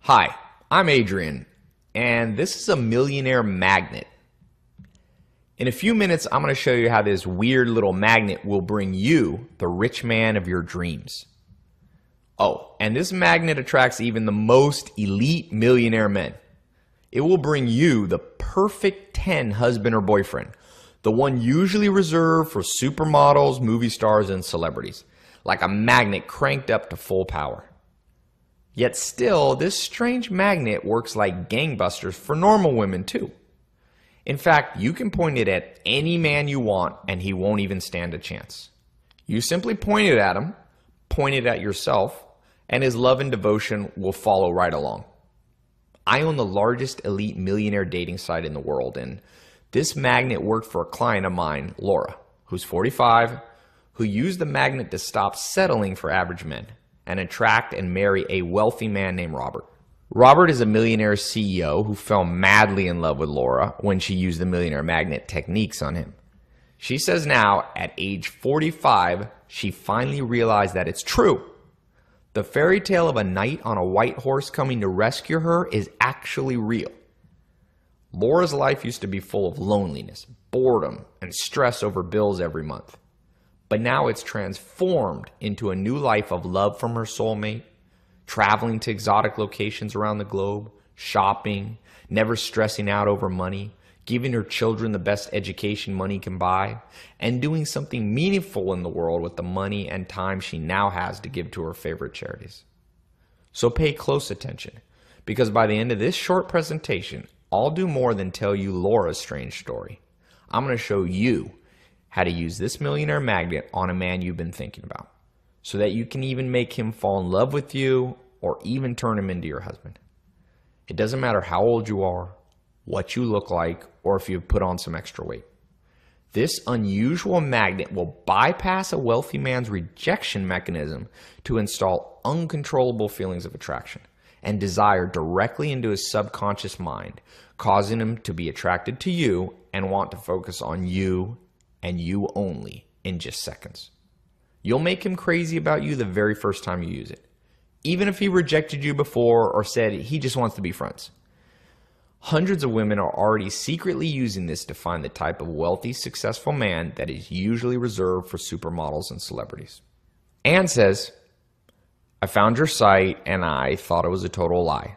Hi, I'm Adrian, and this is a Millionaire magnet. In a few minutes, I'm going to show you how this weird little magnet will bring you the rich man of your dreams. Oh, and this magnet attracts even the most elite millionaire men. It will bring you the perfect 10 husband or boyfriend, the one usually reserved for supermodels, movie stars, and celebrities, like a magnet cranked up to full power. Yet still, this strange magnet works like gangbusters for normal women too. In fact, you can point it at any man you want and he won't even stand a chance. You simply point it at him, point it at yourself, and his love and devotion will follow right along. I own the largest elite millionaire dating site in the world, and this magnet worked for a client of mine, Laura, who's 45, who used the magnet to stop settling for average men and attract and marry a wealthy man named Robert. Robert is a millionaire CEO who fell madly in love with Laura when she used the millionaire magnet techniques on him. She says now, at age 45, she finally realized that it's true. The fairy tale of a knight on a white horse coming to rescue her is actually real. Laura's life used to be full of loneliness, boredom, and stress over bills every month. But now it's transformed into a new life of love from her soulmate, traveling to exotic locations around the globe, shopping, never stressing out over money, giving her children the best education money can buy, and doing something meaningful in the world with the money and time she now has to give to her favorite charities. So pay close attention, because by the end of this short presentation, I'll do more than tell you Laura's strange story. I'm going to show you how to use this millionaire magnet on a man you've been thinking about, so that you can even make him fall in love with you or even turn him into your husband. It doesn't matter how old you are, what you look like, or if you've put on some extra weight. This unusual magnet will bypass a wealthy man's rejection mechanism to install uncontrollable feelings of attraction and desire directly into his subconscious mind, causing him to be attracted to you and want to focus on you and you only in just seconds. You'll make him crazy about you the very first time you use it, even if he rejected you before or said he just wants to be friends. Hundreds of women are already secretly using this to find the type of wealthy, successful man that is usually reserved for supermodels and celebrities. Anne says, I found your site and I thought it was a total lie.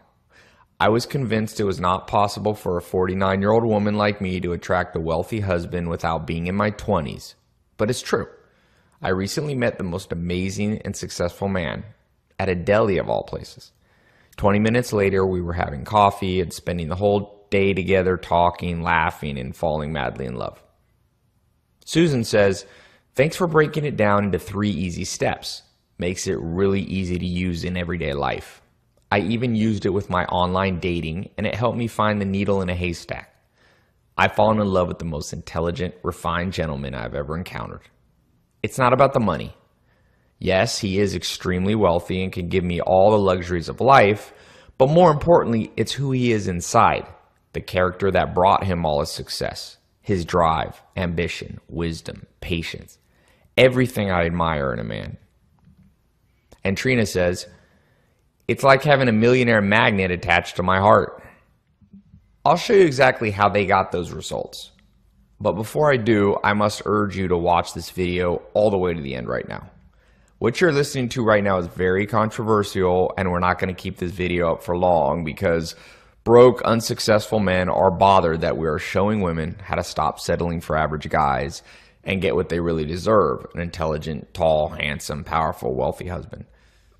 I was convinced it was not possible for a 49-year-old woman like me to attract a wealthy husband without being in my 20s. But it's true. I recently met the most amazing and successful man at a deli of all places. 20 minutes later, we were having coffee and spending the whole day together talking, laughing, and falling madly in love. Susan says, thanks for breaking it down into 3 easy steps. Makes it really easy to use in everyday life. I even used it with my online dating, and it helped me find the needle in a haystack. I've fallen in love with the most intelligent, refined gentleman I've ever encountered. It's not about the money. Yes, he is extremely wealthy and can give me all the luxuries of life, but more importantly, it's who he is inside, the character that brought him all his success, his drive, ambition, wisdom, patience, everything I admire in a man. And Trina says, it's like having a millionaire magnet attached to my heart. I'll show you exactly how they got those results. But before I do, I must urge you to watch this video all the way to the end right now. What you're listening to right now is very controversial, and we're not going to keep this video up for long because broke, unsuccessful men are bothered that we are showing women how to stop settling for average guys and get what they really deserve, an intelligent, tall, handsome, powerful, wealthy husband.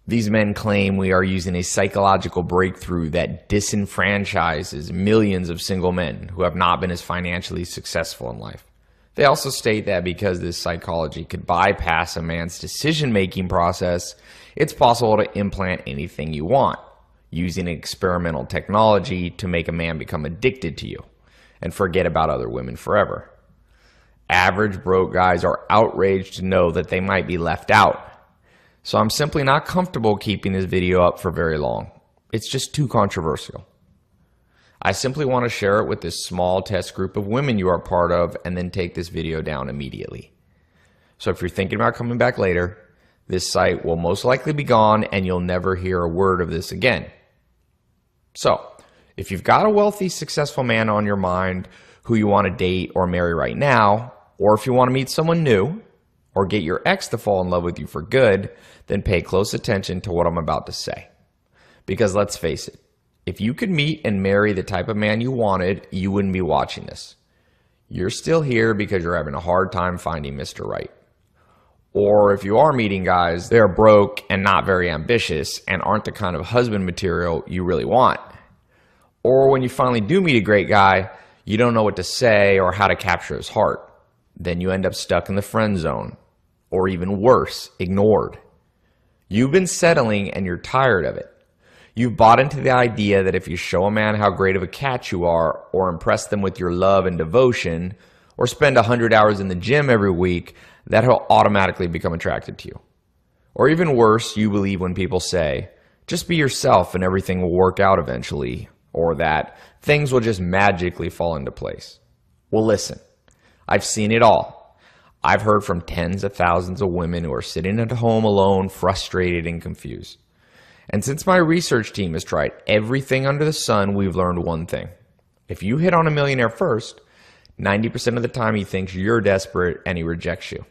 These men claim we are using a psychological breakthrough that disenfranchises millions of single men who have not been as financially successful in life. They also state that because this psychology could bypass a man's decision-making process, it's possible to implant anything you want, using experimental technology to make a man become addicted to you and forget about other women forever. Average broke guys are outraged to know that they might be left out. So I'm simply not comfortable keeping this video up for very long. It's just too controversial. I simply want to share it with this small test group of women you are part of and then take this video down immediately. So if you're thinking about coming back later, this site will most likely be gone and you'll never hear a word of this again. So, if you've got a wealthy, successful man on your mind who you want to date or marry right now, or if you want to meet someone new, or get your ex to fall in love with you for good, then pay close attention to what I'm about to say. Because let's face it, if you could meet and marry the type of man you wanted, you wouldn't be watching this. You're still here because you're having a hard time finding Mr. Right. Or if you are meeting guys, they're broke and not very ambitious and aren't the kind of husband material you really want. Or when you finally do meet a great guy, you don't know what to say or how to capture his heart. Then you end up stuck in the friend zone, or even worse, ignored. You've been settling and you're tired of it. You've bought into the idea that if you show a man how great of a catch you are, or impress them with your love and devotion, or spend 100 hours in the gym every week, that he'll automatically become attracted to you. Or even worse, you believe when people say, just be yourself and everything will work out eventually, or that things will just magically fall into place. Well, listen, I've seen it all. I've heard from tens of thousands of women who are sitting at home alone, frustrated and confused. And since my research team has tried everything under the sun, we've learned one thing. If you hit on a millionaire first, 90% of the time he thinks you're desperate and he rejects you.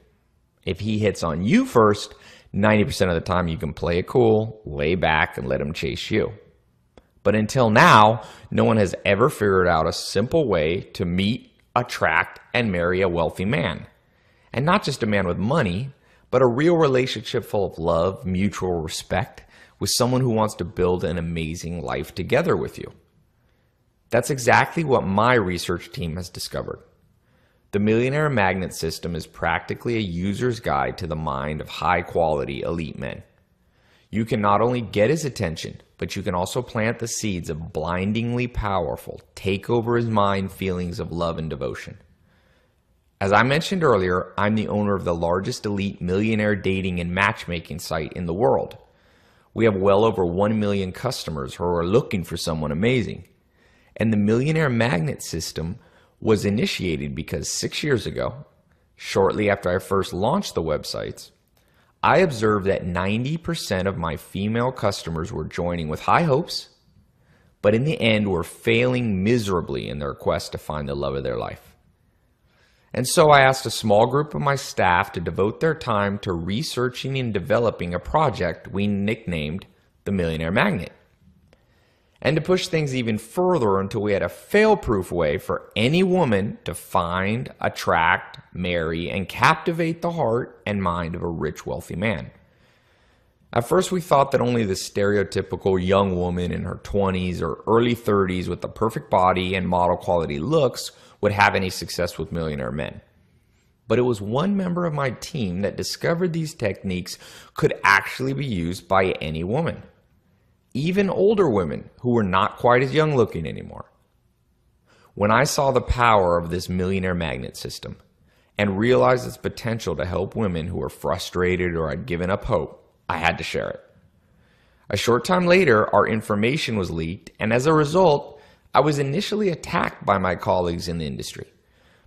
If he hits on you first, 90% of the time you can play it cool, lay back, and let him chase you. But until now, no one has ever figured out a simple way to meet, attract, and marry a wealthy man. And not just a man with money, but a real relationship full of love, mutual respect, with someone who wants to build an amazing life together with you. That's exactly what my research team has discovered. The Millionaire Magnet system is practically a user's guide to the mind of high-quality elite men. You can not only get his attention, but you can also plant the seeds of blindingly powerful, take over his mind feelings of love and devotion. As I mentioned earlier, I'm the owner of the largest elite millionaire dating and matchmaking site in the world. We have well over 1 million customers who are looking for someone amazing. And the Millionaire Magnet system was initiated because 6 years ago, shortly after I first launched the websites, I observed that 90% of my female customers were joining with high hopes, but in the end were failing miserably in their quest to find the love of their life. And so I asked a small group of my staff to devote their time to researching and developing a project we nicknamed the Millionaire Magnet. And to push things even further until we had a fail-proof way for any woman to find, attract, marry, and captivate the heart and mind of a rich, wealthy man. At first, we thought that only the stereotypical young woman in her 20s or early 30s with the perfect body and model quality looks would have any success with millionaire men. But it was one member of my team that discovered these techniques could actually be used by any woman. Even older women who were not quite as young looking anymore. When I saw the power of this Millionaire Magnet system and realized its potential to help women who were frustrated or had given up hope, I had to share it. A short time later, our information was leaked, and as a result, I was initially attacked by my colleagues in the industry.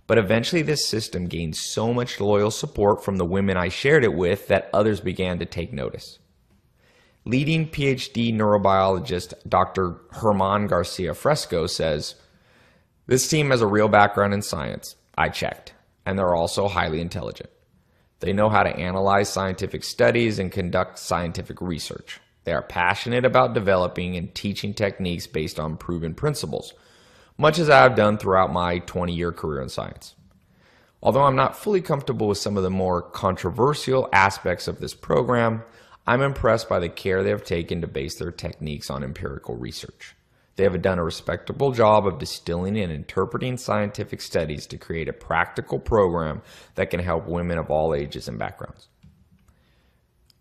But eventually this system gained so much loyal support from the women I shared it with that others began to take notice. Leading PhD neurobiologist Dr. Germán Garcia Fresco says, "This team has a real background in science. I checked. And they're also highly intelligent. They know how to analyze scientific studies and conduct scientific research. They are passionate about developing and teaching techniques based on proven principles, much as I have done throughout my 20-year career in science. Although I'm not fully comfortable with some of the more controversial aspects of this program, I'm impressed by the care they have taken to base their techniques on empirical research. They have done a respectable job of distilling and interpreting scientific studies to create a practical program that can help women of all ages and backgrounds."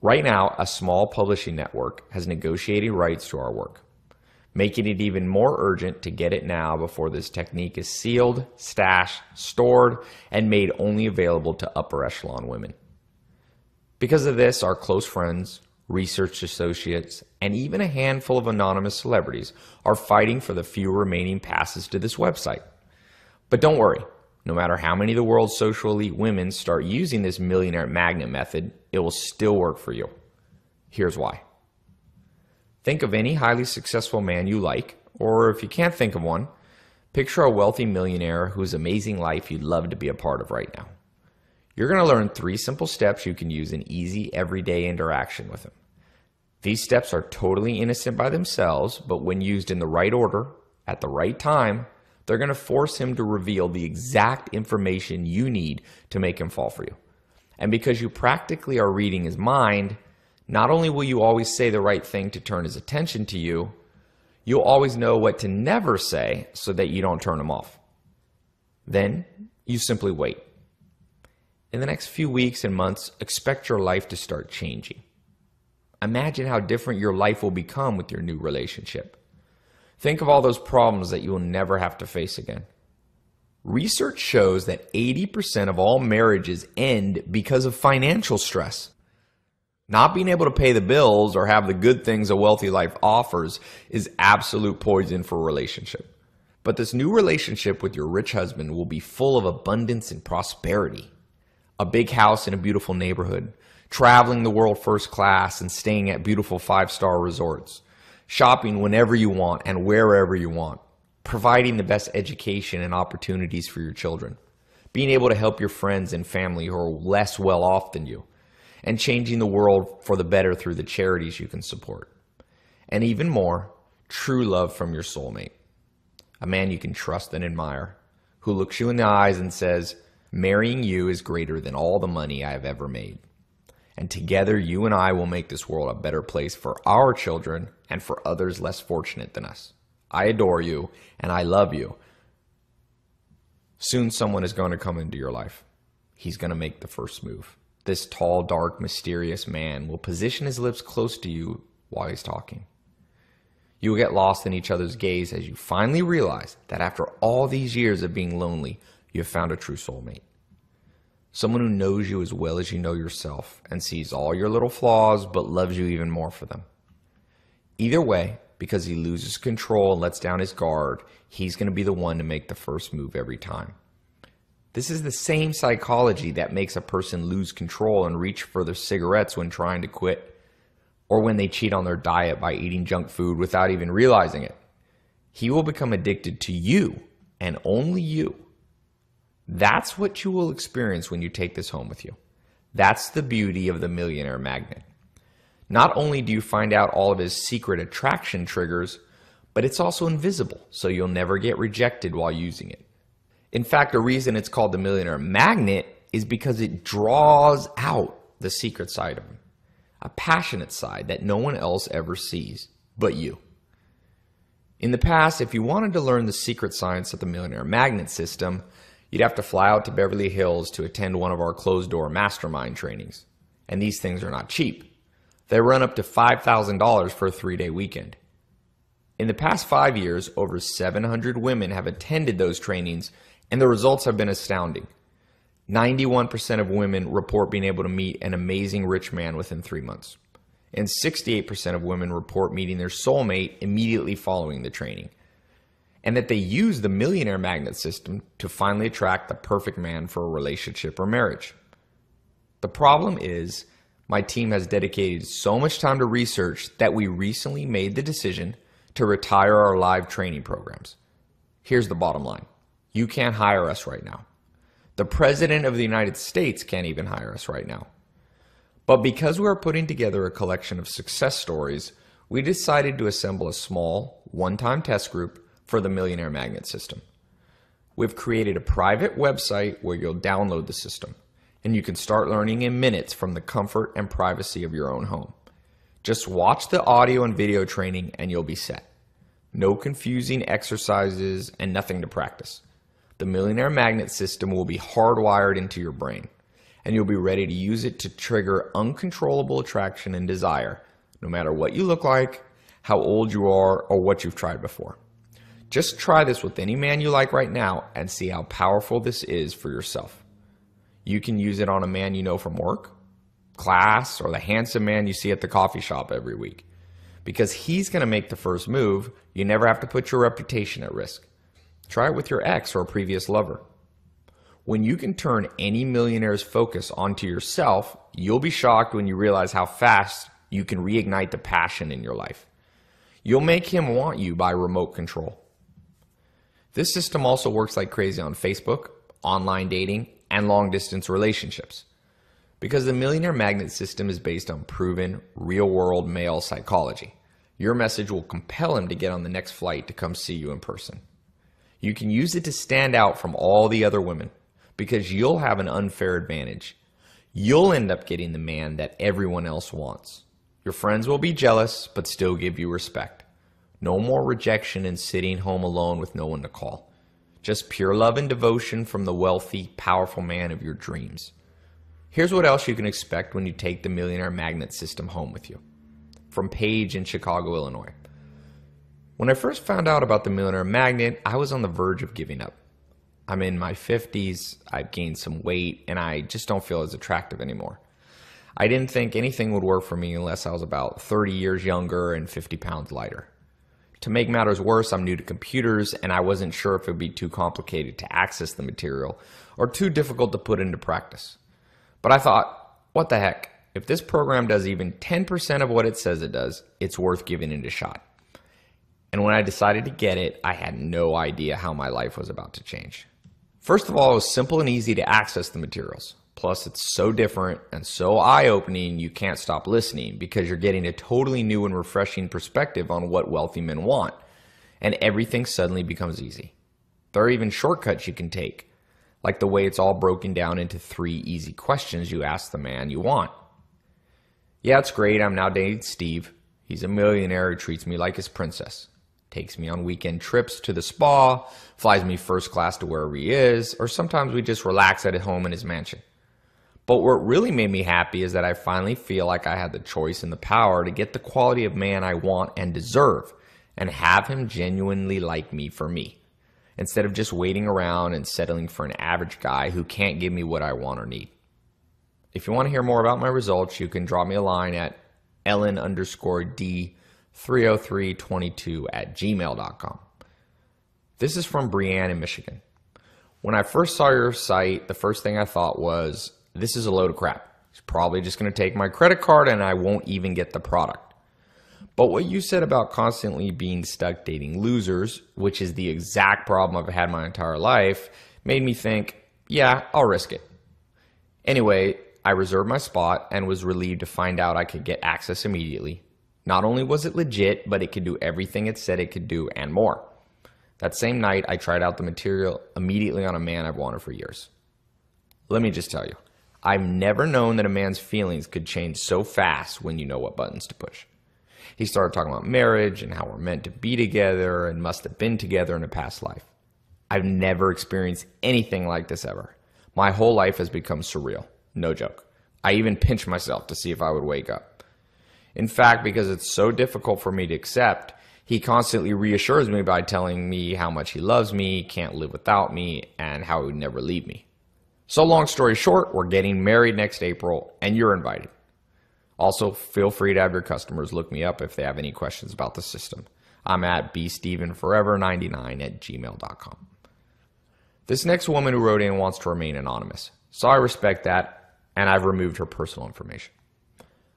Right now, a small publishing network has negotiated rights to our work, making it even more urgent to get it now before this technique is sealed, stashed, stored, and made only available to upper echelon women. Because of this, our close friends, research associates, and even a handful of anonymous celebrities are fighting for the few remaining passes to this website. But don't worry, no matter how many of the world's social elite women start using this Millionaire Magnet method, it will still work for you. Here's why. Think of any highly successful man you like Or if you can't think of one, picture a wealthy millionaire whose amazing life you'd love to be a part of right now. You're going to learn 3 simple steps you can use in easy, everyday interaction with him. These steps are totally innocent by themselves, but when used in the right order, at the right time, they're going to force him to reveal the exact information you need to make him fall for you. And because you practically are reading his mind, not only will you always say the right thing to turn his attention to you, you'll always know what to never say so that you don't turn him off. Then you simply wait. In the next few weeks and months, expect your life to start changing. Imagine how different your life will become with your new relationship. Think of all those problems that you will never have to face again. Research shows that 80% of all marriages end because of financial stress. Not being able to pay the bills or have the good things a wealthy life offers is absolute poison for a relationship. But this new relationship with your rich husband will be full of abundance and prosperity. A big house in a beautiful neighborhood, traveling the world first class and staying at beautiful 5-star resorts, shopping whenever you want and wherever you want, providing the best education and opportunities for your children, being able to help your friends and family who are less well off than you, and changing the world for the better through the charities you can support. And even more, true love from your soulmate, a man you can trust and admire, who looks you in the eyes and says, "Marrying you is greater than all the money I have ever made. And together you and I will make this world a better place for our children and for others less fortunate than us. I adore you and I love you." Soon someone is going to come into your life. He's going to make the first move. This tall, dark, mysterious man will position his lips close to you while he's talking. You will get lost in each other's gaze as you finally realize that after all these years of being lonely, you have found a true soulmate. Someone who knows you as well as you know yourself and sees all your little flaws but loves you even more for them. Either way, because he loses control and lets down his guard, he's going to be the one to make the first move every time. This is the same psychology that makes a person lose control and reach for their cigarettes when trying to quit, or when they cheat on their diet by eating junk food without even realizing it. He will become addicted to you and only you. That's what you will experience when you take this home with you. That's the beauty of the Millionaire Magnet. Not only do you find out all of his secret attraction triggers, but it's also invisible, so you'll never get rejected while using it. In fact, the reason it's called the Millionaire Magnet is because it draws out the secret side of him, a passionate side that no one else ever sees but you. In the past, if you wanted to learn the secret science of the Millionaire Magnet system, you'd have to fly out to Beverly Hills to attend one of our closed-door mastermind trainings. And these things are not cheap. They run up to $5,000 for a 3-day weekend. In the past 5 years, over 700 women have attended those trainings, and the results have been astounding. 91% of women report being able to meet an amazing rich man within 3 months. And 68% of women report meeting their soulmate immediately following the training. And that they use the Millionaire Magnet system to finally attract the perfect man for a relationship or marriage. The problem is, my team has dedicated so much time to research that we recently made the decision to retire our live training programs. Here's the bottom line. You can't hire us right now. The President of the United States can't even hire us right now. But because we are putting together a collection of success stories, we decided to assemble a small, one-time test group for the Millionaire Magnet system. We've created a private website where you'll download the system, and you can start learning in minutes from the comfort and privacy of your own home. Just watch the audio and video training and you'll be set. No confusing exercises and nothing to practice. The Millionaire Magnet system will be hardwired into your brain, and you'll be ready to use it to trigger uncontrollable attraction and desire, no matter what you look like, how old you are, or what you've tried before. Just try this with any man you like right now and see how powerful this is for yourself. You can use it on a man you know from work, class, or the handsome man you see at the coffee shop every week. Because he's going to make the first move, you never have to put your reputation at risk. Try it with your ex or a previous lover. When you can turn any millionaire's focus onto yourself, you'll be shocked when you realize how fast you can reignite the passion in your life. You'll make him want you by remote control. This system also works like crazy on Facebook, online dating, and long-distance relationships. Because the Millionaire Magnet system is based on proven, real-world male psychology, your message will compel him to get on the next flight to come see you in person. You can use it to stand out from all the other women because you'll have an unfair advantage. You'll end up getting the man that everyone else wants. Your friends will be jealous, but still give you respect. No more rejection and sitting home alone with no one to call. Just pure love and devotion from the wealthy, powerful man of your dreams. Here's what else you can expect when you take the Millionaire Magnet system home with you. From Paige in Chicago, Illinois. When I first found out about the Millionaire Magnet, I was on the verge of giving up. I'm in my 50s, I've gained some weight, and I just don't feel as attractive anymore. I didn't think anything would work for me unless I was about 30 years younger and 50 pounds lighter. To make matters worse, I'm new to computers, and I wasn't sure if it would be too complicated to access the material or too difficult to put into practice. But I thought, what the heck? If this program does even 10% of what it says it does, it's worth giving it a shot. And when I decided to get it, I had no idea how my life was about to change. First of all, it was simple and easy to access the materials. Plus, it's so different and so eye-opening you can't stop listening because you're getting a totally new and refreshing perspective on what wealthy men want. And everything suddenly becomes easy. There are even shortcuts you can take, like the way it's all broken down into 3 easy questions you ask the man you want. Yeah, it's great. I'm now dating Steve. He's a millionaire who treats me like his princess. Takes me on weekend trips to the spa, flies me first class to wherever he is, or sometimes we just relax at home in his mansion. But what really made me happy is that I finally feel like I had the choice and the power to get the quality of man I want and deserve, and have him genuinely like me for me, instead of just waiting around and settling for an average guy who can't give me what I want or need. If you want to hear more about my results, you can drop me a line at ellen_d30322@gmail.com. This is from Brianne in Michigan. When I first saw your site, the first thing I thought was, this is a load of crap. He's probably just going to take my credit card and I won't even get the product. But what you said about constantly being stuck dating losers, which is the exact problem I've had my entire life, made me think, yeah, I'll risk it. Anyway, I reserved my spot and was relieved to find out I could get access immediately. Not only was it legit, but it could do everything it said it could do and more. That same night, I tried out the material immediately on a man I've wanted for years. Let me just tell you, I've never known that a man's feelings could change so fast when you know what buttons to push. He started talking about marriage and how we're meant to be together and must have been together in a past life. I've never experienced anything like this ever. My whole life has become surreal. No joke. I even pinch myself to see if I would wake up. In fact, because it's so difficult for me to accept, he constantly reassures me by telling me how much he loves me, can't live without me, and how he would never leave me. So long story short, we're getting married next April, and you're invited. Also, feel free to have your customers look me up if they have any questions about the system. I'm at bstevenforever99@gmail.com. This next woman who wrote in wants to remain anonymous, so I respect that, and I've removed her personal information.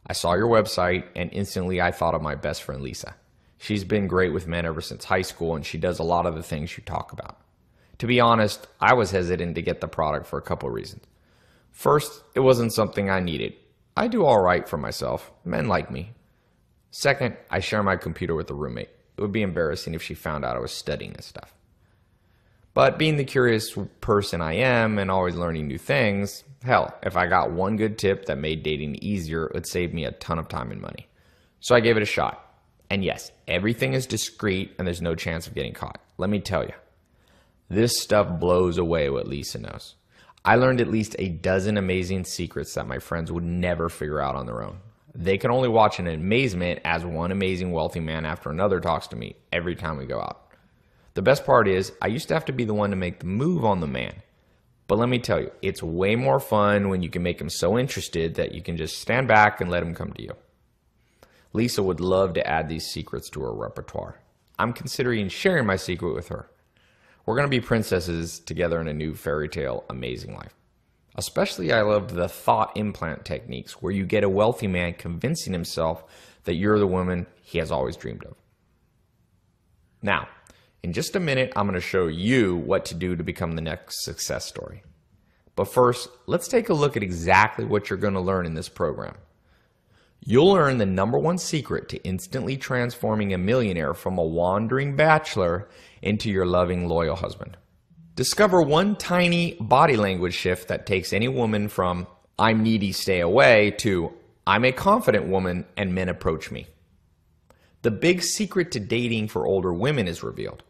I saw your website, and instantly I thought of my best friend Lisa. She's been great with men ever since high school, and she does a lot of the things you talk about. To be honest, I was hesitant to get the product for a couple of reasons. First, it wasn't something I needed. I do all right for myself. Men like me. Second, I share my computer with a roommate. It would be embarrassing if she found out I was studying this stuff. But being the curious person I am and always learning new things, hell, if I got one good tip that made dating easier, it would save me a ton of time and money. So I gave it a shot. And yes, everything is discreet and there's no chance of getting caught. Let me tell you, this stuff blows away what Lisa knows. I learned at least a dozen amazing secrets that my friends would never figure out on their own. They can only watch in amazement as one amazing wealthy man after another talks to me every time we go out. The best part is, I used to have to be the one to make the move on the man. But let me tell you, it's way more fun when you can make him so interested that you can just stand back and let him come to you. Lisa would love to add these secrets to her repertoire. I'm considering sharing my secret with her. We're going to be princesses together in a new fairy tale amazing life. Especially I love the thought implant techniques where you get a wealthy man convincing himself that you're the woman he has always dreamed of. Now, in just a minute, I'm going to show you what to do to become the next success story. But first, let's take a look at exactly what you're going to learn in this program. You'll learn the #1 secret to instantly transforming a millionaire from a wandering bachelor into your loving, loyal husband. Discover one tiny body language shift that takes any woman from "I'm needy, stay away" to "I'm a confident woman and men approach me." The big secret to dating for older women is revealed.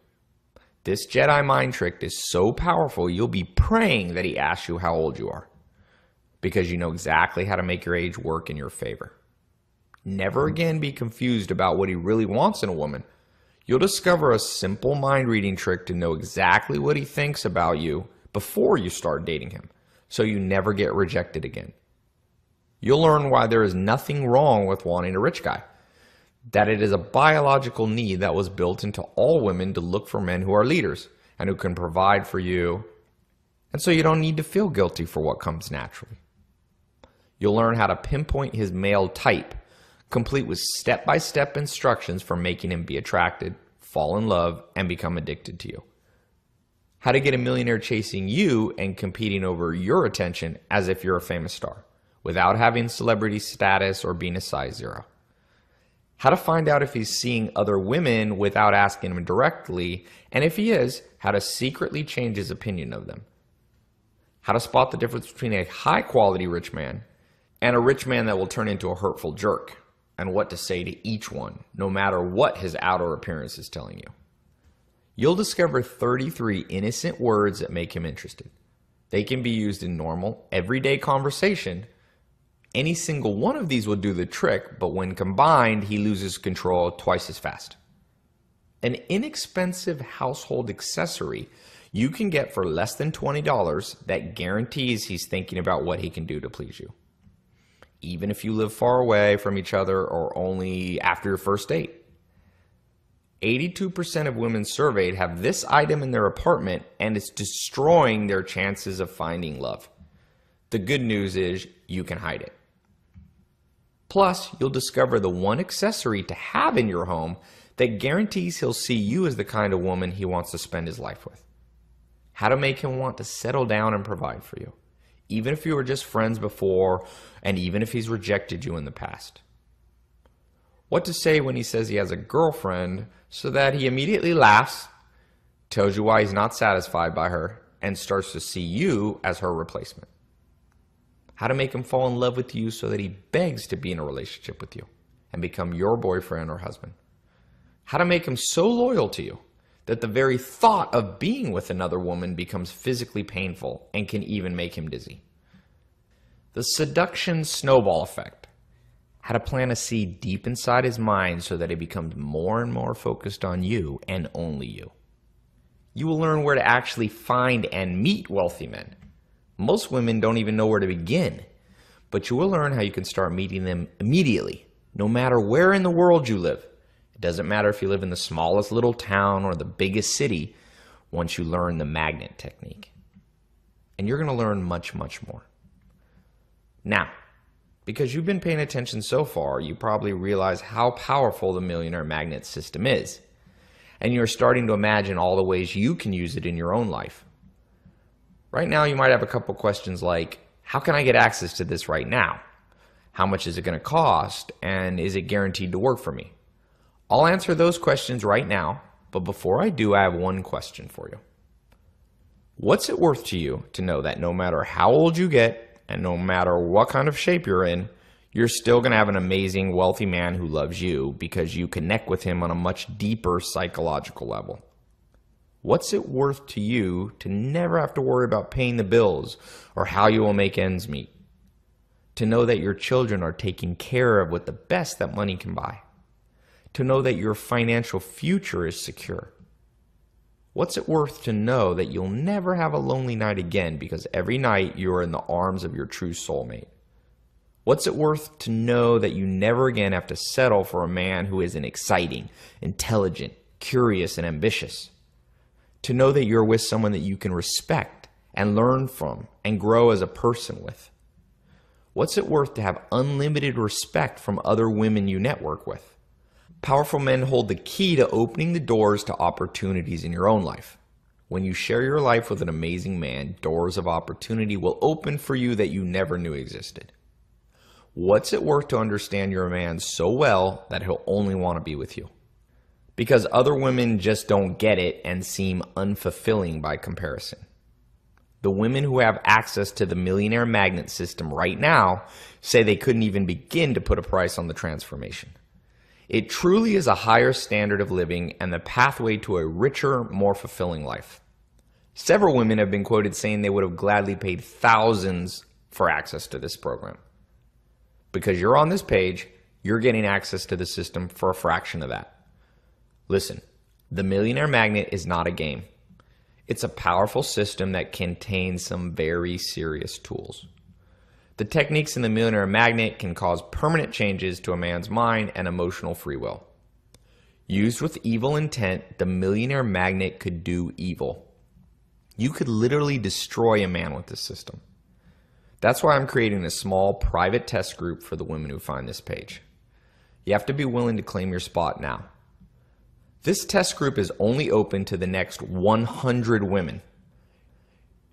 This Jedi mind trick is so powerful you'll be praying that he asks you how old you are, because you know exactly how to make your age work in your favor. Never again be confused about what he really wants in a woman. You'll discover a simple mind reading trick to know exactly what he thinks about you before you start dating him, so you never get rejected again. You'll learn why there is nothing wrong with wanting a rich guy, that it is a biological need that was built into all women to look for men who are leaders and who can provide for you, and so you don't need to feel guilty for what comes naturally. You'll learn how to pinpoint his male type, complete with step-by-step instructions for making him be attracted, fall in love, and become addicted to you. How to get a millionaire chasing you and competing over your attention as if you're a famous star, without having celebrity status or being a size 0. How to find out if he's seeing other women without asking him directly, and if he is, how to secretly change his opinion of them. How to spot the difference between a high-quality rich man and a rich man that will turn into a hurtful jerk, and what to say to each one, no matter what his outer appearance is telling you. You'll discover 33 innocent words that make him interested. They can be used in normal, everyday conversation. Any single one of these will do the trick, but when combined, he loses control twice as fast. An inexpensive household accessory you can get for less than $20 that guarantees he's thinking about what he can do to please you, even if you live far away from each other or only after your first date. 82% of women surveyed have this item in their apartment, and it's destroying their chances of finding love. The good news is you can hide it. Plus, you'll discover the one accessory to have in your home that guarantees he'll see you as the kind of woman he wants to spend his life with. How to make him want to settle down and provide for you, even if you were just friends before, and even if he's rejected you in the past. What to say when he says he has a girlfriend so that he immediately laughs, tells you why he's not satisfied by her, and starts to see you as her replacement. How to make him fall in love with you so that he begs to be in a relationship with you and become your boyfriend or husband. How to make him so loyal to you that the very thought of being with another woman becomes physically painful and can even make him dizzy. The seduction snowball effect. How to plant a seed deep inside his mind so that he becomes more and more focused on you and only you. You will learn where to actually find and meet wealthy men. Most women don't even know where to begin, but you will learn how you can start meeting them immediately, no matter where in the world you live. It doesn't matter if you live in the smallest little town or the biggest city, once you learn the magnet technique. And you're going to learn much, much more. Now, because you've been paying attention so far, you probably realize how powerful the Millionaire Magnet system is. And you're starting to imagine all the ways you can use it in your own life. Right now, you might have a couple questions like, how can I get access to this right now? How much is it going to cost? And is it guaranteed to work for me? I'll answer those questions right now, but before I do, I have one question for you. What's it worth to you to know that no matter how old you get and no matter what kind of shape you're in, you're still going to have an amazing, wealthy man who loves you because you connect with him on a much deeper psychological level? What's it worth to you to never have to worry about paying the bills or how you will make ends meet? To know that your children are taken care of with the best that money can buy? To know that your financial future is secure? What's it worth to know that you'll never have a lonely night again because every night you are in the arms of your true soulmate? What's it worth to know that you never again have to settle for a man who isn't exciting, intelligent, curious, and ambitious? To know that you're with someone that you can respect and learn from and grow as a person with? What's it worth to have unlimited respect from other women you network with? Powerful men hold the key to opening the doors to opportunities in your own life. When you share your life with an amazing man, doors of opportunity will open for you that you never knew existed. What's it worth to understand your man so well that he'll only want to be with you? Because other women just don't get it and seem unfulfilling by comparison. The women who have access to the Millionaire Magnet system right now say they couldn't even begin to put a price on the transformation. It truly is a higher standard of living and the pathway to a richer, more fulfilling life. Several women have been quoted saying they would have gladly paid thousands for access to this program. Because you're on this page, you're getting access to the system for a fraction of that. Listen, the Millionaire Magnet is not a game. It's a powerful system that contains some very serious tools. The techniques in the Millionaire Magnet can cause permanent changes to a man's mind and emotional free will. Used with evil intent, the Millionaire Magnet could do evil. You could literally destroy a man with this system. That's why I'm creating a small private test group for the women who find this page. You have to be willing to claim your spot now. This test group is only open to the next 100 women.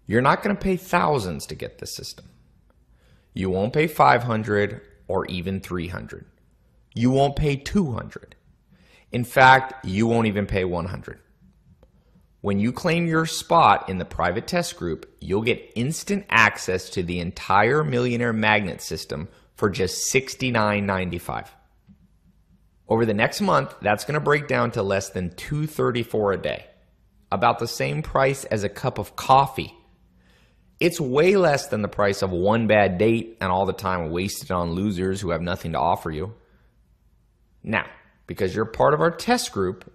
You're not going to pay thousands to get this system. You won't pay 500 or even 300. You won't pay 200. In fact, you won't even pay 100. When you claim your spot in the private test group, you'll get instant access to the entire Millionaire Magnet system for just $69.95. Over the next month, that's going to break down to less than $234 a day, about the same price as a cup of coffee. It's way less than the price of one bad date and all the time wasted on losers who have nothing to offer you. Now, because you're part of our test group,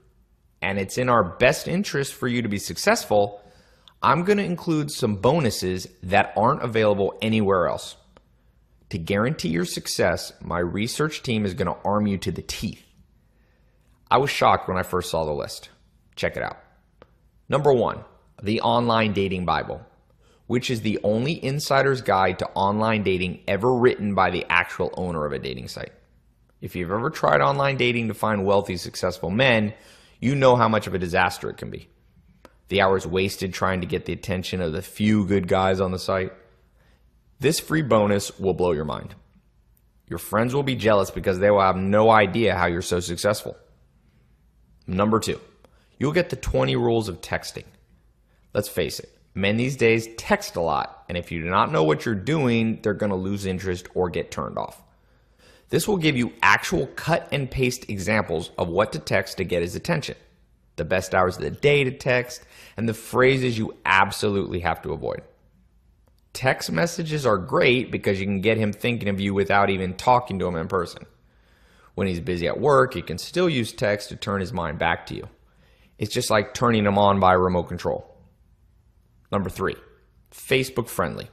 and it's in our best interest for you to be successful, I'm going to include some bonuses that aren't available anywhere else. To guarantee your success, my research team is going to arm you to the teeth. I was shocked when I first saw the list. Check it out. Number 1, the Online Dating Bible, which is the only insider's guide to online dating ever written by the actual owner of a dating site. If you've ever tried online dating to find wealthy, successful men, you know how much of a disaster it can be. The hours wasted trying to get the attention of the few good guys on the site. This free bonus will blow your mind. Your friends will be jealous because they will have no idea how you're so successful. Number 2, you'll get the 20 rules of texting. Let's face it, men these days text a lot, and if you do not know what you're doing, they're going to lose interest or get turned off. This will give you actual cut and paste examples of what to text to get his attention, the best hours of the day to text, and the phrases you absolutely have to avoid. Text messages are great because you can get him thinking of you without even talking to him in person. When he's busy at work, you can still use text to turn his mind back to you. It's just like turning him on by a remote control. Number 3, Facebook friendly.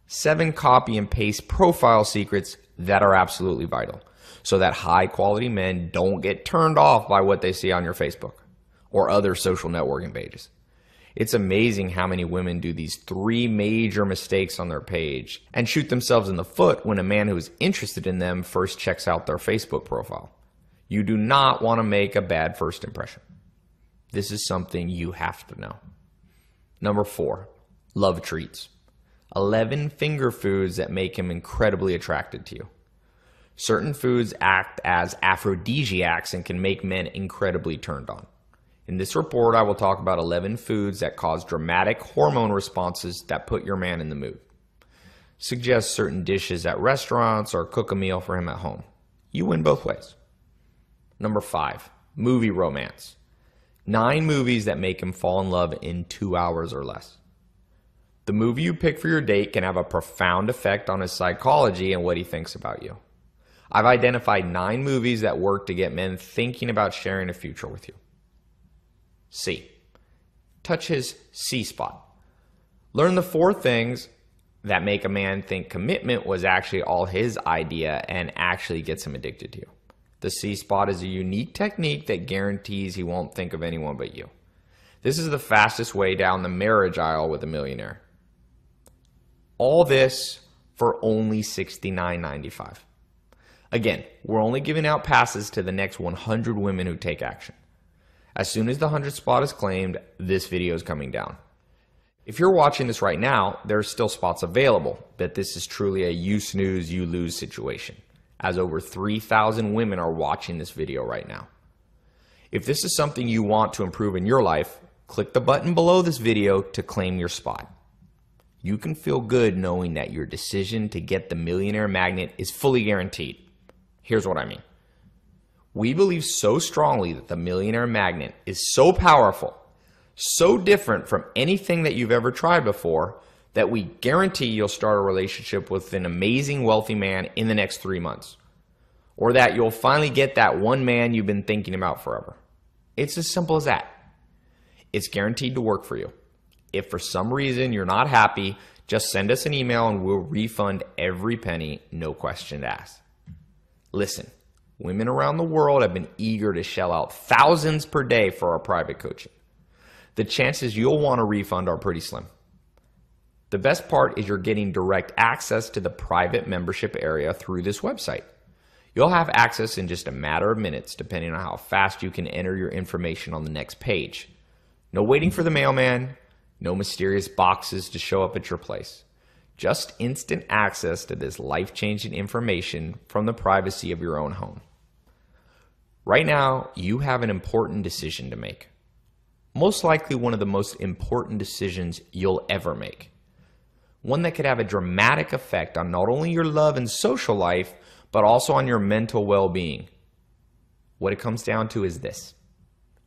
7 copy and paste profile secrets that are absolutely vital so that high quality men don't get turned off by what they see on your Facebook or other social networking pages. It's amazing how many women do these 3 major mistakes on their page and shoot themselves in the foot when a man who is interested in them first checks out their Facebook profile. You do not want to make a bad first impression. This is something you have to know. Number 4, love treats. 11 finger foods that make him incredibly attracted to you. Certain foods act as aphrodisiacs and can make men incredibly turned on. In this report, I will talk about 11 foods that cause dramatic hormone responses that put your man in the mood. Suggest certain dishes at restaurants or cook a meal for him at home. You win both ways. Number 5, movie romance. 9 movies that make him fall in love in 2 hours or less. The movie you pick for your date can have a profound effect on his psychology and what he thinks about you. I've identified 9 movies that work to get men thinking about sharing a future with you. C, touch his C spot. Learn the 4 things that make a man think commitment was actually all his idea and actually gets him addicted to you. The C spot is a unique technique that guarantees he won't think of anyone but you. This is the fastest way down the marriage aisle with a millionaire. All this for only $69.95. Again, we're only giving out passes to the next 100 women who take action. As soon as the 100th spot is claimed, this video is coming down. If you're watching this right now, there are still spots available, but this is truly a you snooze, you lose situation, as over 3,000 women are watching this video right now. If this is something you want to improve in your life, click the button below this video to claim your spot. You can feel good knowing that your decision to get the Millionaire Magnet is fully guaranteed. Here's what I mean. We believe so strongly that the Millionaire Magnet is so powerful, so different from anything that you've ever tried before, that we guarantee you'll start a relationship with an amazing wealthy man in the next 3 months. Or that you'll finally get that one man you've been thinking about forever. It's as simple as that. It's guaranteed to work for you. If for some reason you're not happy, just send us an email and we'll refund every penny, no question asked. Listen, women around the world have been eager to shell out thousands per day for our private coaching. The chances you'll want a refund are pretty slim. The best part is you're getting direct access to the private membership area through this website. You'll have access in just a matter of minutes, depending on how fast you can enter your information on the next page. No waiting for the mailman, no mysterious boxes to show up at your place. Just instant access to this life-changing information from the privacy of your own home. Right now, you have an important decision to make. Most likely one of the most important decisions you'll ever make. One that could have a dramatic effect on not only your love and social life, but also on your mental well-being. What it comes down to is this.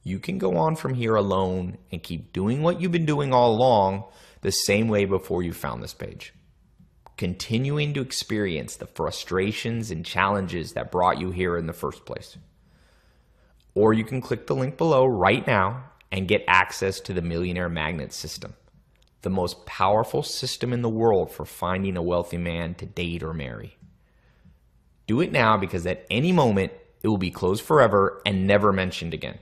You can go on from here alone and keep doing what you've been doing all along the same way before you found this page. Continuing to experience the frustrations and challenges that brought you here in the first place. Or you can click the link below right now and get access to the Millionaire Magnet system, the most powerful system in the world for finding a wealthy man to date or marry. Do it now because at any moment it will be closed forever and never mentioned again.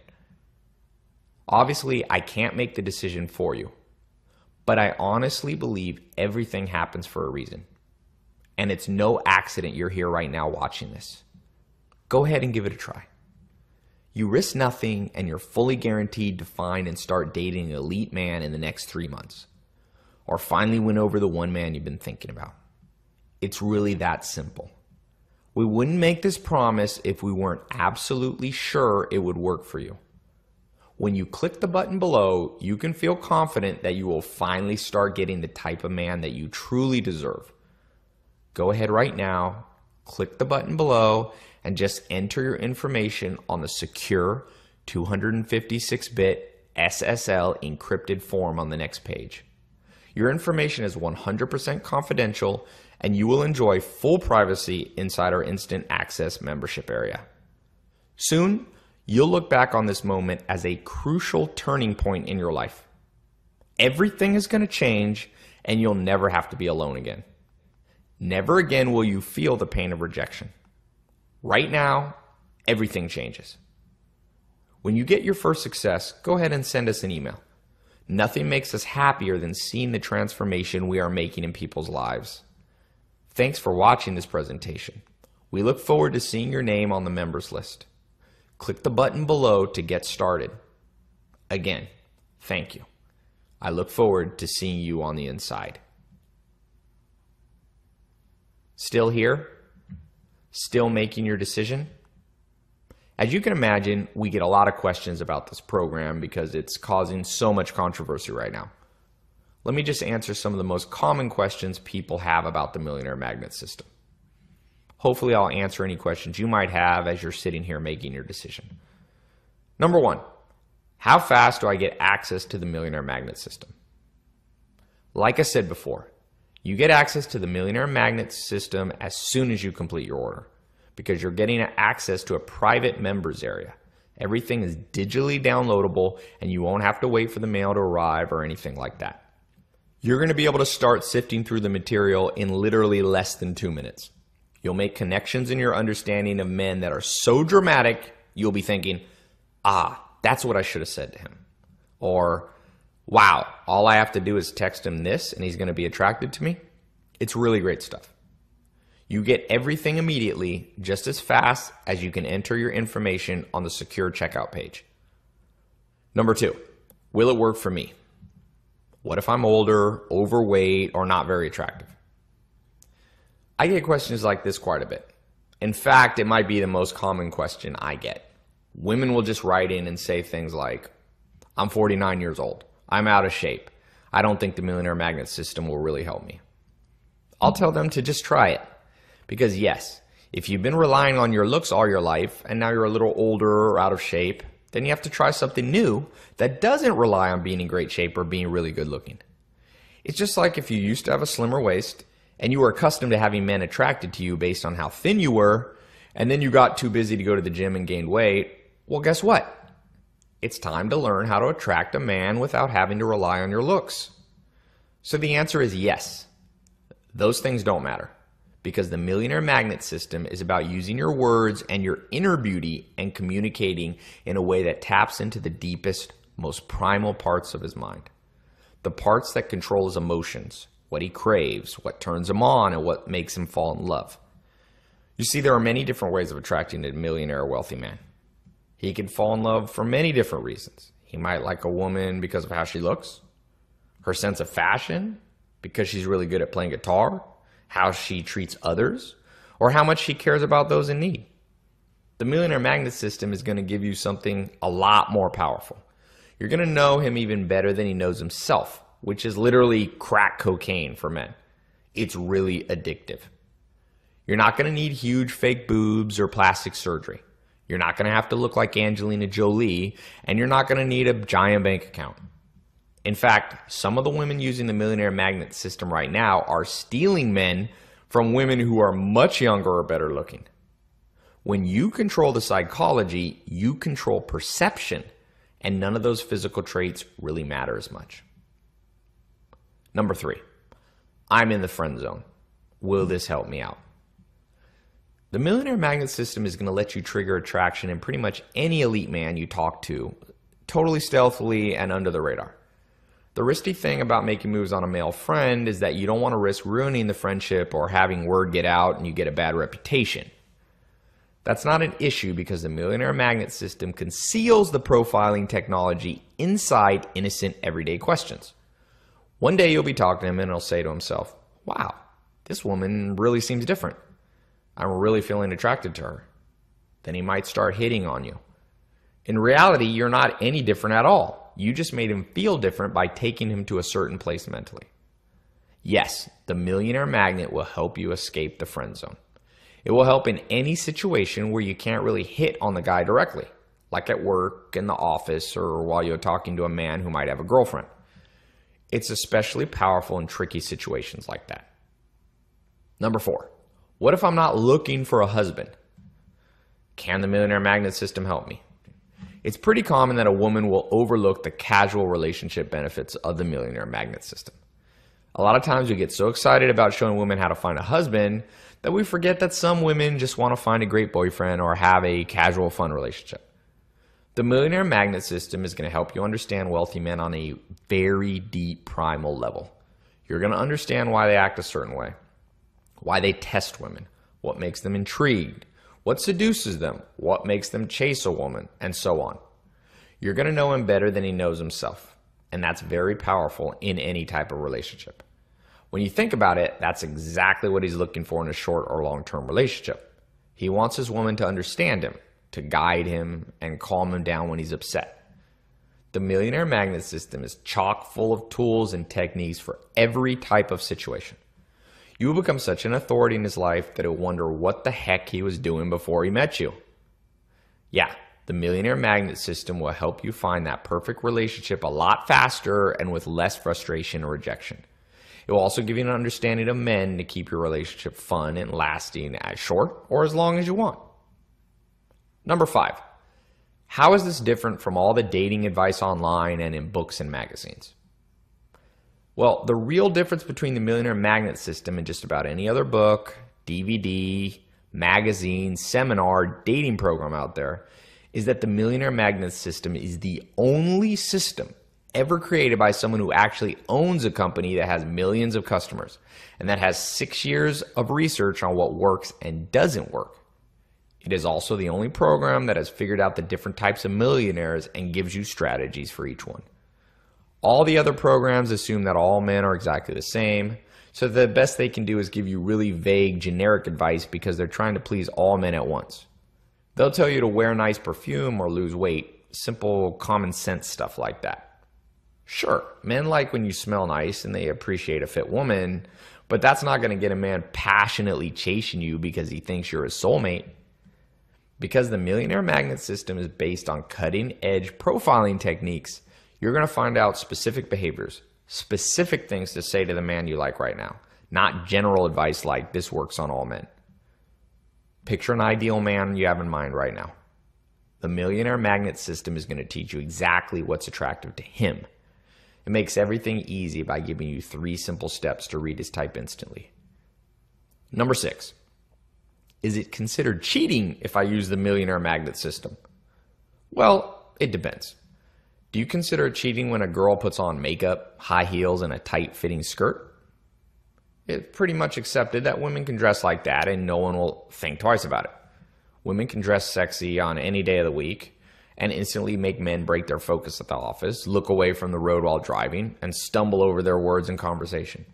Obviously, I can't make the decision for you, but I honestly believe everything happens for a reason. And it's no accident you're here right now watching this. Go ahead and give it a try. You risk nothing and you're fully guaranteed to find and start dating an elite man in the next 3 months. Or finally win over the one man you've been thinking about. It's really that simple. We wouldn't make this promise if we weren't absolutely sure it would work for you. When you click the button below, you can feel confident that you will finally start getting the type of man that you truly deserve. Go ahead right now, click the button below, and just enter your information on the secure 256-bit SSL encrypted form on the next page. Your information is 100% confidential, and you will enjoy full privacy inside our instant access membership area. Soon, you'll look back on this moment as a crucial turning point in your life. Everything is going to change, and you'll never have to be alone again. Never again will you feel the pain of rejection. Right now, everything changes. When you get your first success, go ahead and send us an email. Nothing makes us happier than seeing the transformation we are making in people's lives. Thanks for watching this presentation. We look forward to seeing your name on the members list. Click the button below to get started. Again, thank you. I look forward to seeing you on the inside. Still here? Still making your decision? As you can imagine, we get a lot of questions about this program because it's causing so much controversy right now. Let me just answer some of the most common questions people have about the Millionaire Magnet system. Hopefully I'll answer any questions you might have as you're sitting here making your decision. Number one, how fast do I get access to the Millionaire Magnet system? Like I said before, you get access to the Millionaire Magnet system as soon as you complete your order because you're getting access to a private members area. Everything is digitally downloadable and you won't have to wait for the mail to arrive or anything like that. You're going to be able to start sifting through the material in literally less than 2 minutes. You'll make connections in your understanding of men that are so dramatic, you'll be thinking, that's what I should have said to him. Or, wow, all I have to do is text him this and he's going to be attracted to me. It's really great stuff. You get everything immediately, just as fast as you can enter your information on the secure checkout page. Number 2, will it work for me? What if I'm older, overweight, or not very attractive? I get questions like this quite a bit. In fact, it might be the most common question I get. Women will just write in and say things like, I'm 49 years old. I'm out of shape. I don't think the Millionaire Magnet system will really help me. I'll tell them to just try it. Because yes, if you've been relying on your looks all your life and now you're a little older or out of shape, then you have to try something new that doesn't rely on being in great shape or being really good looking. It's just like if you used to have a slimmer waist and you were accustomed to having men attracted to you based on how thin you were, and then you got too busy to go to the gym and gained weight, well, guess what? It's time to learn how to attract a man without having to rely on your looks. So the answer is yes. Those things don't matter, because the Millionaire Magnet system is about using your words and your inner beauty and communicating in a way that taps into the deepest, most primal parts of his mind. The parts that control his emotions, what he craves, what turns him on, and what makes him fall in love. You see, there are many different ways of attracting a millionaire or wealthy man. He can fall in love for many different reasons. He might like a woman because of how she looks, her sense of fashion, because she's really good at playing guitar, how she treats others, or how much she cares about those in need. The Millionaire Magnet system is going to give you something a lot more powerful. You're going to know him even better than he knows himself, which is literally crack cocaine for men. It's really addictive. You're not going to need huge fake boobs or plastic surgery. You're not going to have to look like Angelina Jolie, and you're not going to need a giant bank account. In fact, some of the women using the Millionaire Magnet system right now are stealing men from women who are much younger or better looking. When you control the psychology, you control perception, and none of those physical traits really matter as much. Number 3, I'm in the friend zone. Will this help me out? The Millionaire Magnet system is going to let you trigger attraction in pretty much any elite man you talk to, totally stealthily and under the radar. The risky thing about making moves on a male friend is that you don't want to risk ruining the friendship or having word get out and you get a bad reputation. That's not an issue because the Millionaire Magnet system conceals the profiling technology inside innocent everyday questions. One day you'll be talking to him and he'll say to himself, wow, this woman really seems different. I'm really feeling attracted to her. Then he might start hitting on you. In reality, you're not any different at all. You just made him feel different by taking him to a certain place mentally. Yes, the Millionaire Magnet will help you escape the friend zone. It will help in any situation where you can't really hit on the guy directly, like at work, in the office, or while you're talking to a man who might have a girlfriend. It's especially powerful in tricky situations like that. Number 4, what if I'm not looking for a husband? Can the Millionaire Magnet system help me? It's pretty common that a woman will overlook the casual relationship benefits of the Millionaire Magnet system. A lot of times we get so excited about showing women how to find a husband that we forget that some women just want to find a great boyfriend or have a casual, fun relationship. The Millionaire Magnet system is going to help you understand wealthy men on a very deep primal level. You're going to understand why they act a certain way, why they test women, what makes them intrigued, what seduces them, what makes them chase a woman, and so on. You're going to know him better than he knows himself, and that's very powerful in any type of relationship. When you think about it, that's exactly what he's looking for in a short or long-term relationship. He wants his woman to understand him, to guide him, and calm him down when he's upset. The Millionaire Magnet system is chock full of tools and techniques for every type of situation. You will become such an authority in his life that he'll wonder what the heck he was doing before he met you. Yeah, the Millionaire Magnet system will help you find that perfect relationship a lot faster and with less frustration or rejection. It will also give you an understanding of men to keep your relationship fun and lasting as short or as long as you want. Number 5, how is this different from all the dating advice online and in books and magazines? Well, the real difference between the Millionaire Magnet system and just about any other book, DVD, magazine, seminar, dating program out there is that the Millionaire Magnet system is the only system ever created by someone who actually owns a company that has millions of customers and that has 6 years of research on what works and doesn't work. It is also the only program that has figured out the different types of millionaires and gives you strategies for each one. All the other programs assume that all men are exactly the same, so the best they can do is give you really vague, generic advice because they're trying to please all men at once. They'll tell you to wear nice perfume or lose weight, simple common sense stuff like that. Sure, men like when you smell nice and they appreciate a fit woman, but that's not going to get a man passionately chasing you because he thinks you're his soulmate. Because the Millionaire Magnet system is based on cutting-edge profiling techniques, you're going to find out specific behaviors, specific things to say to the man you like right now, not general advice like this works on all men. Picture an ideal man you have in mind right now. The Millionaire Magnet system is going to teach you exactly what's attractive to him. It makes everything easy by giving you 3 simple steps to read his type instantly. Number 6. Is it considered cheating if I use the Millionaire Magnet system? Well, it depends. Do you consider it cheating when a girl puts on makeup, high heels, and a tight-fitting skirt? It's pretty much accepted that women can dress like that and no one will think twice about it. Women can dress sexy on any day of the week and instantly make men break their focus at the office, look away from the road while driving, and stumble over their words in conversation.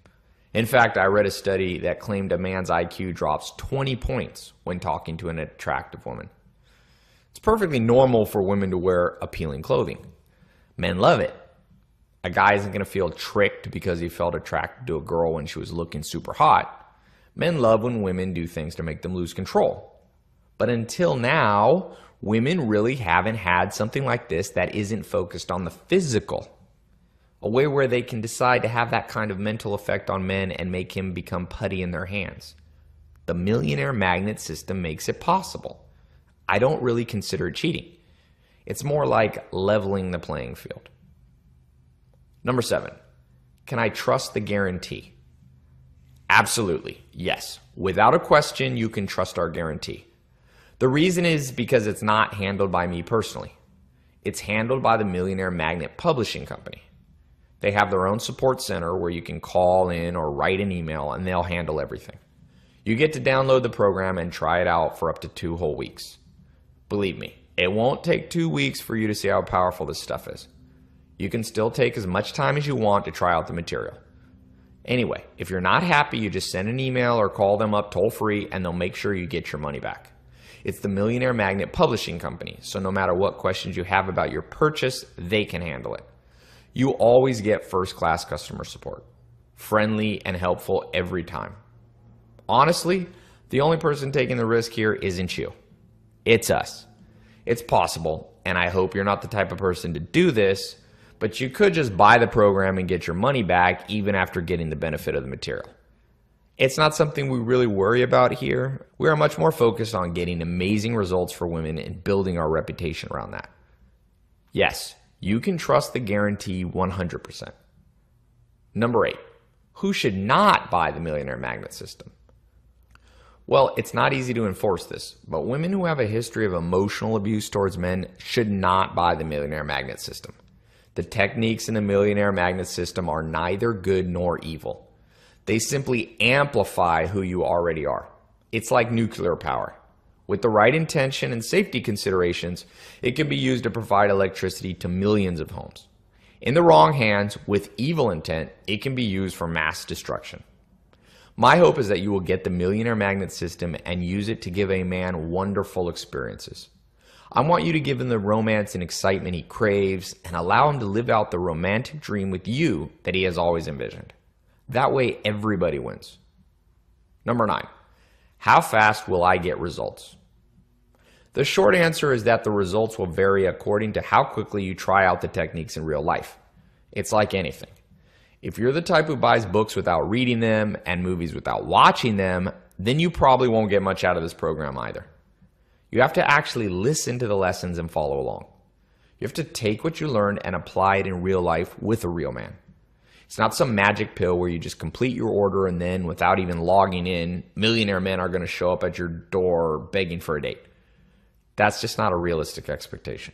In fact, I read a study that claimed a man's IQ drops 20 points when talking to an attractive woman. It's perfectly normal for women to wear appealing clothing. Men love it. A guy isn't going to feel tricked because he felt attracted to a girl when she was looking super hot. Men love when women do things to make them lose control. But until now, women really haven't had something like this that isn't focused on the physical. A way where they can decide to have that kind of mental effect on men and make him become putty in their hands. The Millionaire Magnet system makes it possible. I don't really consider it cheating. It's more like leveling the playing field. Number 7, can I trust the guarantee? Absolutely, yes. Without a question, you can trust our guarantee. The reason is because it's not handled by me personally. It's handled by the Millionaire Magnet Publishing Company. They have their own support center where you can call in or write an email and they'll handle everything. You get to download the program and try it out for up to 2 whole weeks. Believe me, it won't take 2 weeks for you to see how powerful this stuff is. You can still take as much time as you want to try out the material. Anyway, if you're not happy, you just send an email or call them up toll free and they'll make sure you get your money back. It's the Millionaire Magnet Publishing Company, so no matter what questions you have about your purchase, they can handle it. You always get first-class customer support, friendly and helpful every time. Honestly, the only person taking the risk here isn't you. It's us. It's possible, and I hope you're not the type of person to do this, but you could just buy the program and get your money back even after getting the benefit of the material. It's not something we really worry about here. We are much more focused on getting amazing results for women and building our reputation around that. Yes, you can trust the guarantee 100%. Number 8, who should not buy the Millionaire Magnet system? Well, it's not easy to enforce this, but women who have a history of emotional abuse towards men should not buy the Millionaire Magnet system. The techniques in the Millionaire Magnet system are neither good nor evil. They simply amplify who you already are. It's like nuclear power. With the right intention and safety considerations, it can be used to provide electricity to millions of homes. In the wrong hands, with evil intent, it can be used for mass destruction. My hope is that you will get the Millionaire Magnet system and use it to give a man wonderful experiences. I want you to give him the romance and excitement he craves and allow him to live out the romantic dream with you that he has always envisioned. That way, everybody wins. Number 9, how fast will I get results? The short answer is that the results will vary according to how quickly you try out the techniques in real life. It's like anything. If you're the type who buys books without reading them and movies without watching them, then you probably won't get much out of this program either. You have to actually listen to the lessons and follow along. You have to take what you learned and apply it in real life with a real man. It's not some magic pill where you just complete your order and then, without even logging in, millionaire men are going to show up at your door begging for a date. That's just not a realistic expectation.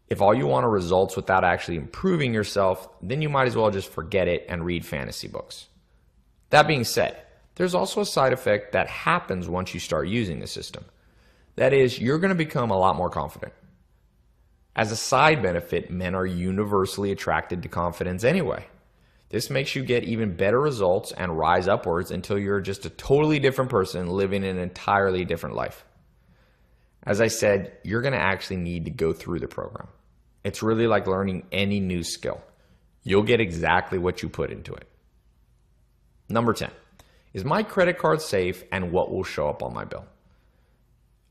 If all you want are results without actually improving yourself, then you might as well just forget it and read fantasy books. That being said, there's also a side effect that happens once you start using the system. That is, you're going to become a lot more confident. As a side benefit, men are universally attracted to confidence anyway. This makes you get even better results and rise upwards until you're just a totally different person living an entirely different life. As I said, you're going to actually need to go through the program. It's really like learning any new skill. You'll get exactly what you put into it. Number 10, is my credit card safe and what will show up on my bill?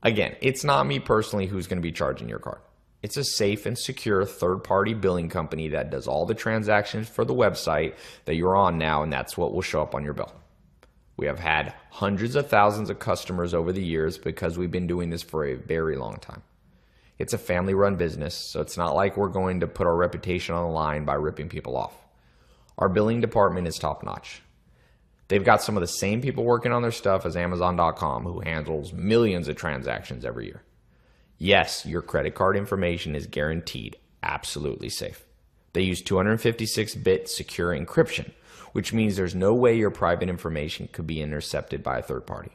Again, it's not me personally who's going to be charging your card. It's a safe and secure third-party billing company that does all the transactions for the website that you're on now, and that's what will show up on your bill. We have had hundreds of thousands of customers over the years because we've been doing this for a very long time. It's a family-run business, so it's not like we're going to put our reputation on the line by ripping people off. Our billing department is top-notch. They've got some of the same people working on their stuff as Amazon.com, who handles millions of transactions every year. Yes, your credit card information is guaranteed absolutely safe. They use 256-bit secure encryption, which means there's no way your private information could be intercepted by a third party.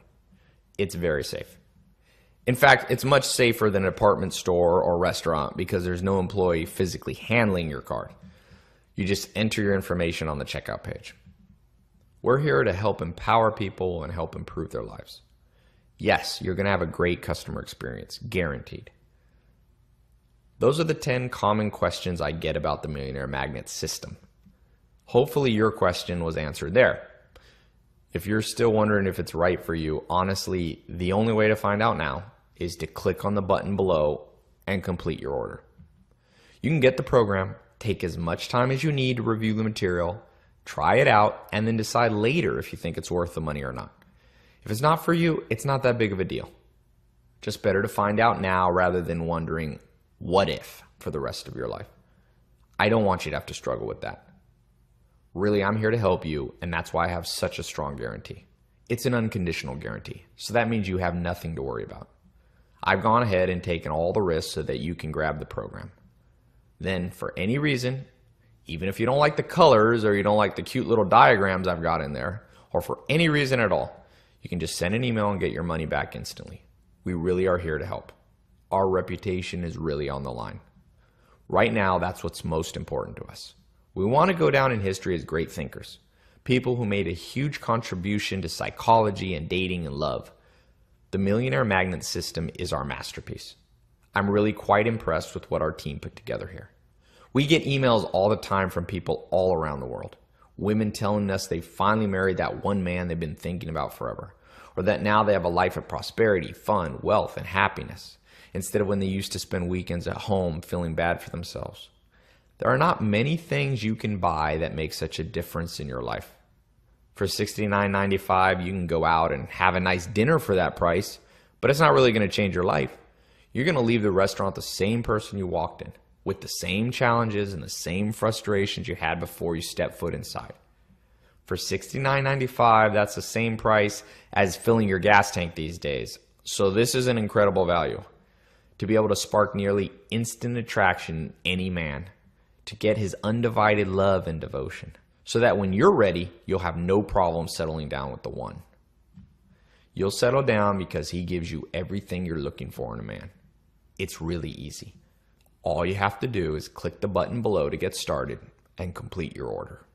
It's very safe. In fact, it's much safer than an apartment store or restaurant because there's no employee physically handling your card. You just enter your information on the checkout page. We're here to help empower people and help improve their lives. Yes, you're going to have a great customer experience, guaranteed. Those are the 10 common questions I get about the Millionaire Magnet system. Hopefully your question was answered there. If you're still wondering if it's right for you, honestly, the only way to find out now is to click on the button below and complete your order. You can get the program, take as much time as you need to review the material, try it out, and then decide later if you think it's worth the money or not. If it's not for you, it's not that big of a deal. Just better to find out now rather than wondering, what if, for the rest of your life. I don't want you to have to struggle with that. Really, I'm here to help you, and that's why I have such a strong guarantee. It's an unconditional guarantee, so that means you have nothing to worry about. I've gone ahead and taken all the risks so that you can grab the program. Then, for any reason, even if you don't like the colors or you don't like the cute little diagrams I've got in there, or for any reason at all, you can just send an email and get your money back instantly. We really are here to help. Our reputation is really on the line. Right now, that's what's most important to us. We want to go down in history as great thinkers, people who made a huge contribution to psychology and dating and love. The Millionaire Magnet system is our masterpiece. I'm really quite impressed with what our team put together here. We get emails all the time from people all around the world. Women telling us they finally married that one man they've been thinking about forever, or that now they have a life of prosperity, fun, wealth, and happiness, instead of when they used to spend weekends at home feeling bad for themselves. There are not many things you can buy that make such a difference in your life. For $69.95, you can go out and have a nice dinner for that price, but it's not really going to change your life. You're going to leave the restaurant the same person you walked in, with the same challenges and the same frustrations you had before you stepped foot inside. For $69.95, that's the same price as filling your gas tank these days. So this is an incredible value. To be able to spark nearly instant attraction in any man, to get his undivided love and devotion, so that when you're ready, you'll have no problem settling down with the one. You'll settle down because he gives you everything you're looking for in a man. It's really easy. All you have to do is click the button below to get started and complete your order.